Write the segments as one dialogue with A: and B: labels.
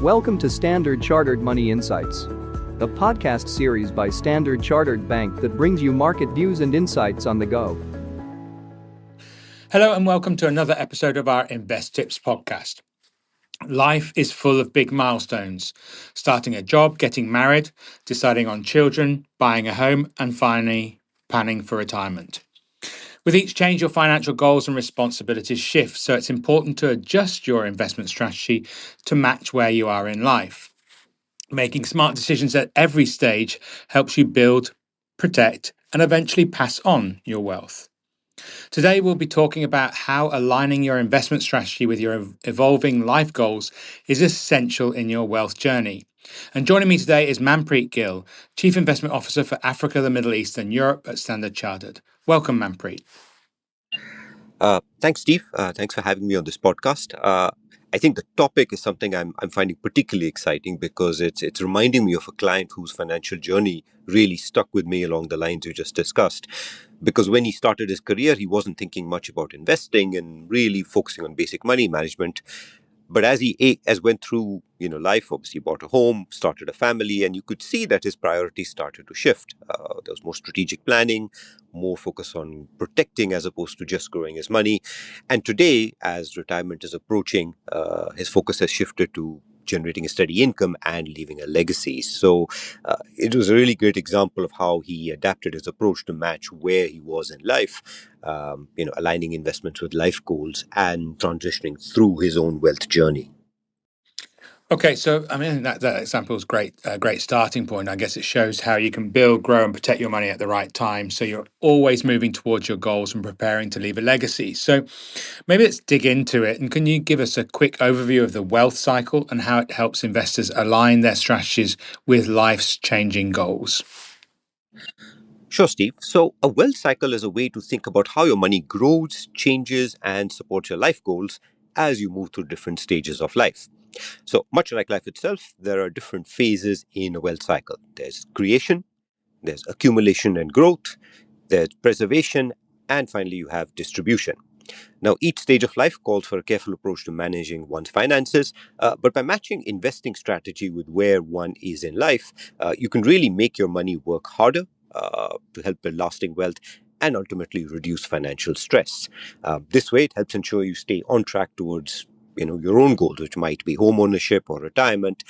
A: Welcome to Standard Chartered Money Insights, a podcast series by Standard Chartered Bank that brings you market views and insights on the go.
B: Hello and welcome to another episode of our InvesTips podcast. Life is full of big milestones: starting a job, getting married, deciding on children, buying a home, and finally planning for retirement. With each change, your financial goals and responsibilities shift, so it's important to adjust your investment strategy to match where you are in life. Making smart decisions at every stage helps you build, protect, and eventually pass on your wealth. Today, we'll be talking about how aligning your investment strategy with your evolving life goals is essential in your wealth journey. And joining me today is Manpreet Gill, Chief Investment Officer for Africa, the Middle East, and Europe at Standard Chartered. Welcome, Manpreet.
C: Thanks, Steve. Thanks for having me on this podcast. I think the topic is something I'm finding particularly exciting because it's reminding me of a client whose financial journey really stuck with me along the lines you just discussed. Because when he started his career, he wasn't thinking much about investing and really focusing on basic money management. But as as went through life, obviously bought a home, started a family, and you could see that his priorities started to shift. There was more strategic planning, more focus on protecting as opposed to just growing his money. And today, as retirement is approaching, his focus has shifted to generating a steady income and leaving a legacy. So it was a really great example of how he adapted his approach to match where he was in life, aligning investments with life goals and transitioning through his own wealth journey.
B: Okay, so I mean that example is great, a great starting point. I guess it shows how you can build, grow, and protect your money at the right time. So you're always moving towards your goals and preparing to leave a legacy. So maybe let's dig into it. And can you give us a quick overview of the wealth cycle and how it helps investors align their strategies with life's changing goals?
C: Sure, Steve. So, a wealth cycle is a way to think about how your money grows, changes, and supports your life goals as you move through different stages of life. So, much like life itself, there are different phases in a wealth cycle. There's creation, there's accumulation and growth, there's preservation, and finally, you have distribution. Now, each stage of life calls for a careful approach to managing one's finances, but by matching investing strategy with where one is in life, you can really make your money work harder to help build lasting wealth and ultimately reduce financial stress. This way, it helps ensure you stay on track towards your own goals, which might be home ownership or retirement,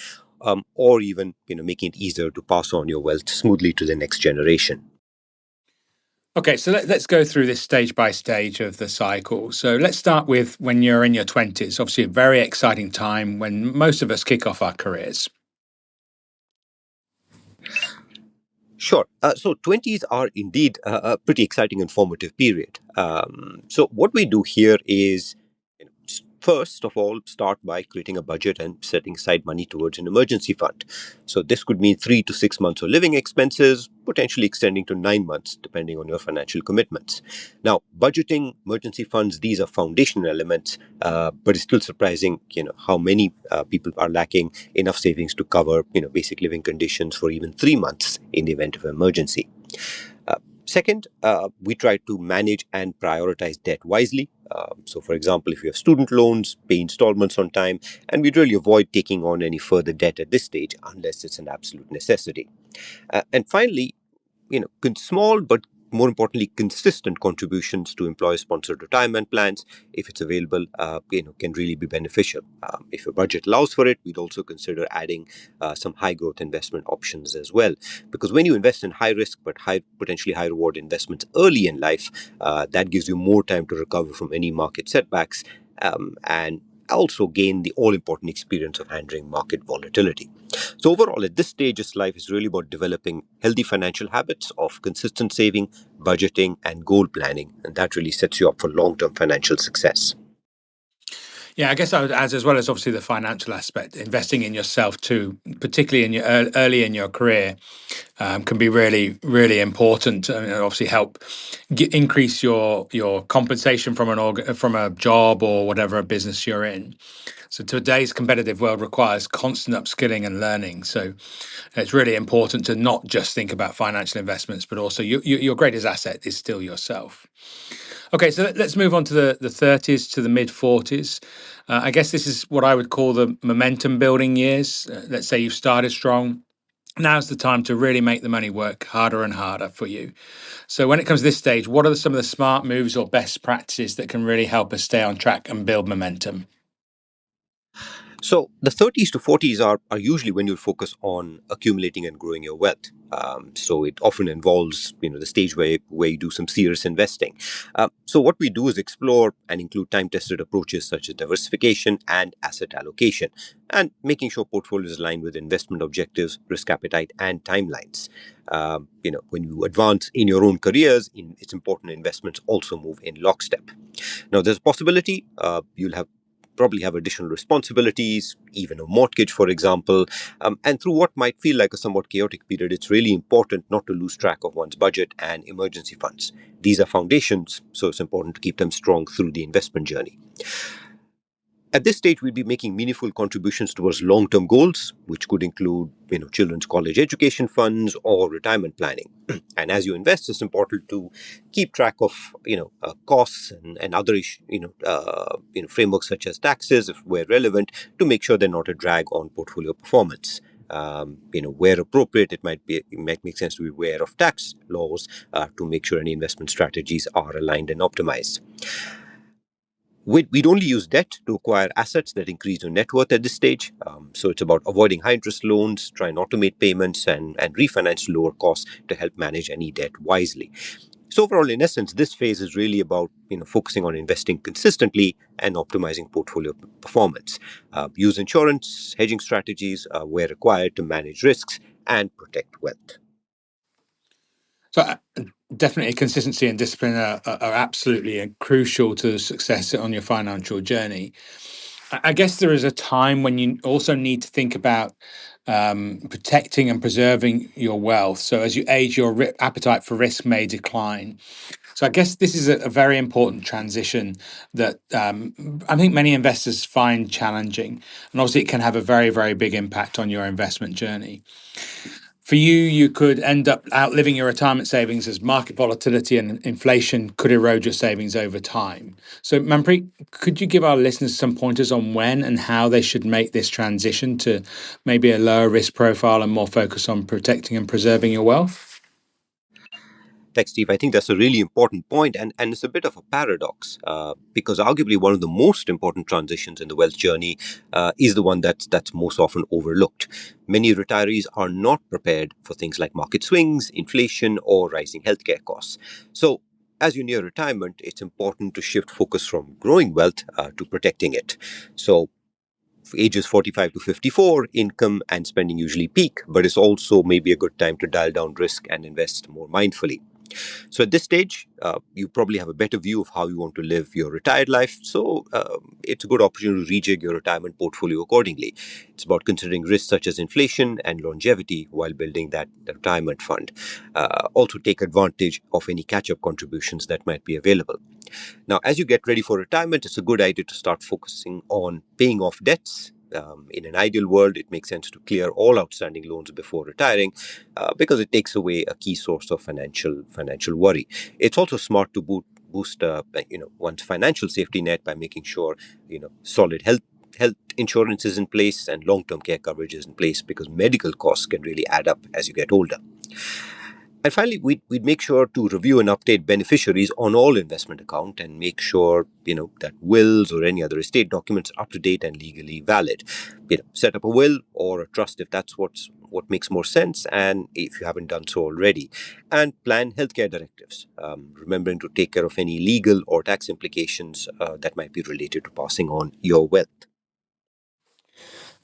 C: or even making it easier to pass on your wealth smoothly to the next generation.
B: Okay, so let's go through this stage by stage of the cycle. So let's start with when you're in your 20s, obviously a very exciting time when most of us kick off our careers.
C: Sure. So 20s are indeed a pretty exciting and formative period. So what we do here is, first of all, start by creating a budget and setting aside money towards an emergency fund. So this could mean 3 to 6 months of living expenses, potentially extending to 9 months, depending on your financial commitments. Now, budgeting, emergency funds, these are foundational elements, but it's still surprising, how many people are lacking enough savings to cover, basic living conditions for even 3 months in the event of an emergency. Second, we try to manage and prioritize debt wisely. So, for example, if you have student loans, pay installments on time, and we'd really avoid taking on any further debt at this stage unless it's an absolute necessity. And finally, small but more importantly, consistent contributions to employer-sponsored retirement plans, if it's available, can really be beneficial. If your budget allows for it, we'd also consider adding some high-growth investment options as well. Because when you invest in high-risk but potentially high-reward investments early in life, that gives you more time to recover from any market setbacks and also gain the all-important experience of handling market volatility. So overall, at this stage of life, is really about developing healthy financial habits of consistent saving, budgeting, and goal planning. And that really sets you up for long-term financial success.
B: Yeah, I guess I would add, as well as obviously the financial aspect, investing in yourself too, particularly in your early in your career, can be really, really important. And obviously help increase your compensation from from a job or whatever business you're in. So today's competitive world requires constant upskilling and learning. So it's really important to not just think about financial investments, but also your greatest asset is still yourself. Okay, so let's move on to the 30s to the mid 40s. I guess this is what I would call the momentum building years. Let's say you've started strong. Now's the time to really make the money work harder and harder for you. So, when it comes to this stage, what are some of the smart moves or best practices that can really help us stay on track and build momentum?
C: So the 30s to 40s are usually when you'll focus on accumulating and growing your wealth. So it often involves, the stage where you do some serious investing. So what we do is explore and include time-tested approaches such as diversification and asset allocation, and making sure portfolios align with investment objectives, risk appetite, and timelines. When you advance in your own careers, it's important investments also move in lockstep. Now, there's a possibility you'll have probably have additional responsibilities, even a mortgage, for example. And through what might feel like a somewhat chaotic period, it's really important not to lose track of one's budget and emergency funds. These are foundations, so it's important to keep them strong through the investment journey. At this stage, we'll be making meaningful contributions towards long-term goals, which could include, children's college education funds or retirement planning. And as you invest, it's important to keep track of, costs and other, frameworks such as taxes, if where relevant, to make sure they're not a drag on portfolio performance. Where appropriate, it might make sense to be aware of tax laws to make sure any investment strategies are aligned and optimized. We'd only use debt to acquire assets that increase your net worth at this stage. So it's about avoiding high interest loans, try and automate payments, and refinance to lower costs to help manage any debt wisely. So overall, in essence, this phase is really about focusing on investing consistently and optimizing portfolio performance. Use insurance, hedging strategies where required to manage risks and protect wealth.
B: So, definitely consistency and discipline are absolutely crucial to success on your financial journey. I guess there is a time when you also need to think about protecting and preserving your wealth. So, as you age, your appetite for risk may decline. So, I guess this is a very important transition that I think many investors find challenging. And obviously, it can have a very, very big impact on your investment journey. For you, you could end up outliving your retirement savings as market volatility and inflation could erode your savings over time. So, Manpreet, could you give our listeners some pointers on when and how they should make this transition to maybe a lower risk profile and more focus on protecting and preserving your wealth?
C: Thanks, Steve. I think that's a really important point, and it's a bit of a paradox because arguably one of the most important transitions in the wealth journey is the one that's most often overlooked. Many retirees are not prepared for things like market swings, inflation, or rising healthcare costs. So, as you near retirement, it's important to shift focus from growing wealth to protecting it. So, for ages 45 to 54, income and spending usually peak, but it's also maybe a good time to dial down risk and invest more mindfully. So at this stage, you probably have a better view of how you want to live your retired life. So it's a good opportunity to rejig your retirement portfolio accordingly. It's about considering risks such as inflation and longevity while building that retirement fund. Also, take advantage of any catch-up contributions that might be available. Now, as you get ready for retirement, it's a good idea to start focusing on paying off debts. In an ideal world, it makes sense to clear all outstanding loans before retiring because it takes away a key source of financial worry. It's also smart to boost one's financial safety net by making sure solid health insurance is in place and long-term care coverage is in place because medical costs can really add up as you get older. And finally, we'd make sure to review and update beneficiaries on all investment account and make sure, that wills or any other estate documents are up to date and legally valid. Set up a will or a trust if that's what makes more sense, and if you haven't done so already. And plan healthcare directives, remembering to take care of any legal or tax implications that might be related to passing on your wealth.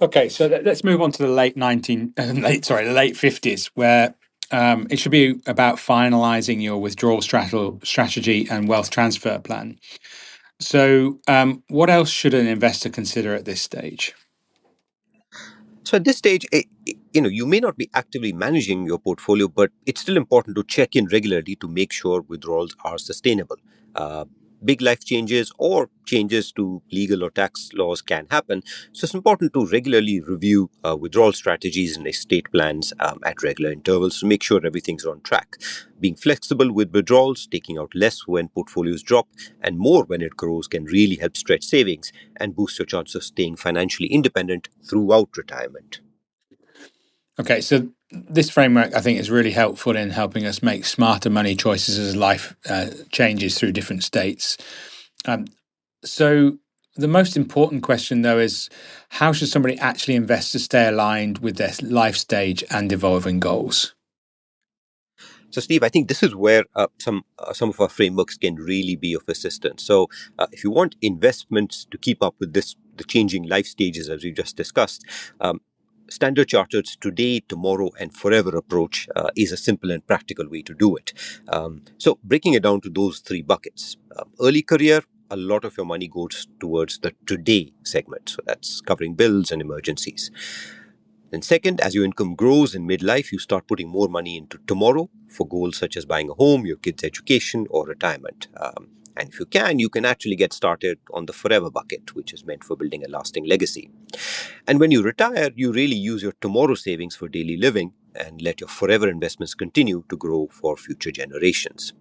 B: Okay, so let's move on to the the late 50s, where it should be about finalizing your withdrawal strategy and wealth transfer plan. So, what else should an investor consider at this stage?
C: So at this stage, you may not be actively managing your portfolio, but it's still important to check in regularly to make sure withdrawals are sustainable. Uh, big life changes or changes to legal or tax laws can happen. So it's important to regularly review withdrawal strategies and estate plans at regular intervals to make sure everything's on track. Being flexible with withdrawals, taking out less when portfolios drop and more when it grows can really help stretch savings and boost your chance of staying financially independent throughout retirement.
B: Okay, so this framework I think is really helpful in helping us make smarter money choices as life changes through different states. Um, so the most important question though is how should somebody actually invest to stay aligned with their life stage and evolving goals?
C: So, Steve, I think this is where some of our frameworks can really be of assistance. So, if you want investments to keep up with the changing life stages as we just discussed, um, Standard Chartered's today, tomorrow, and forever approach is a simple and practical way to do it. So, breaking it down to those three buckets: early career. A lot of your money goes towards the today segment. So that's covering bills and emergencies. Then, second, as your income grows in midlife, you start putting more money into tomorrow for goals such as buying a home, your kids' education, or retirement. And if you can actually get started on the forever bucket, which is meant for building a lasting legacy. And when you retire, you really use your tomorrow savings for daily living and let your forever investments continue to grow for future generations.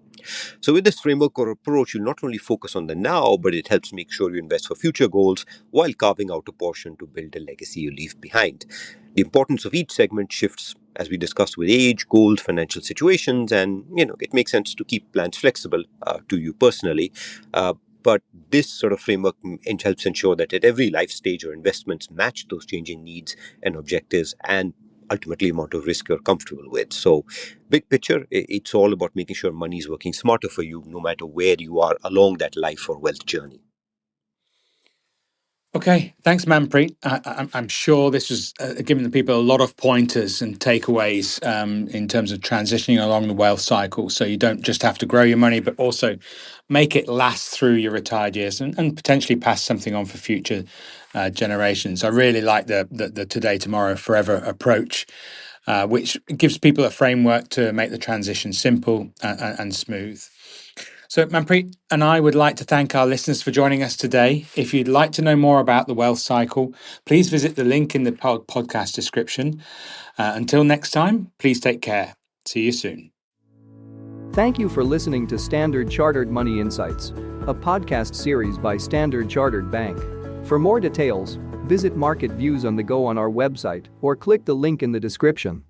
C: So, with this framework or approach, you'll not only focus on the now, but it helps make sure you invest for future goals while carving out a portion to build a legacy you leave behind. The importance of each segment shifts as we discussed with age, goals, financial situations, and it makes sense to keep plans flexible to you personally. But this sort of framework helps ensure that at every life stage your investments match those changing needs and objectives and ultimately amount of risk you're comfortable with. So, big picture, it's all about making sure money is working smarter for you no matter where you are along that life or wealth journey.
B: Okay, thanks, Manpreet. I'm sure this was giving the people a lot of pointers and takeaways in terms of transitioning along the wealth cycle. So you don't just have to grow your money, but also make it last through your retired years and potentially pass something on for future generations. I really like the today, tomorrow, forever approach, which gives people a framework to make the transition simple and smooth. So, Manpreet and I would like to thank our listeners for joining us today. If you'd like to know more about the wealth cycle, please visit the link in the podcast description. Until next time, please take care. See you soon.
A: Thank you for listening to Standard Chartered Money Insights, a podcast series by Standard Chartered Bank. For more details, visit Market Views on the Go on our website or click the link in the description.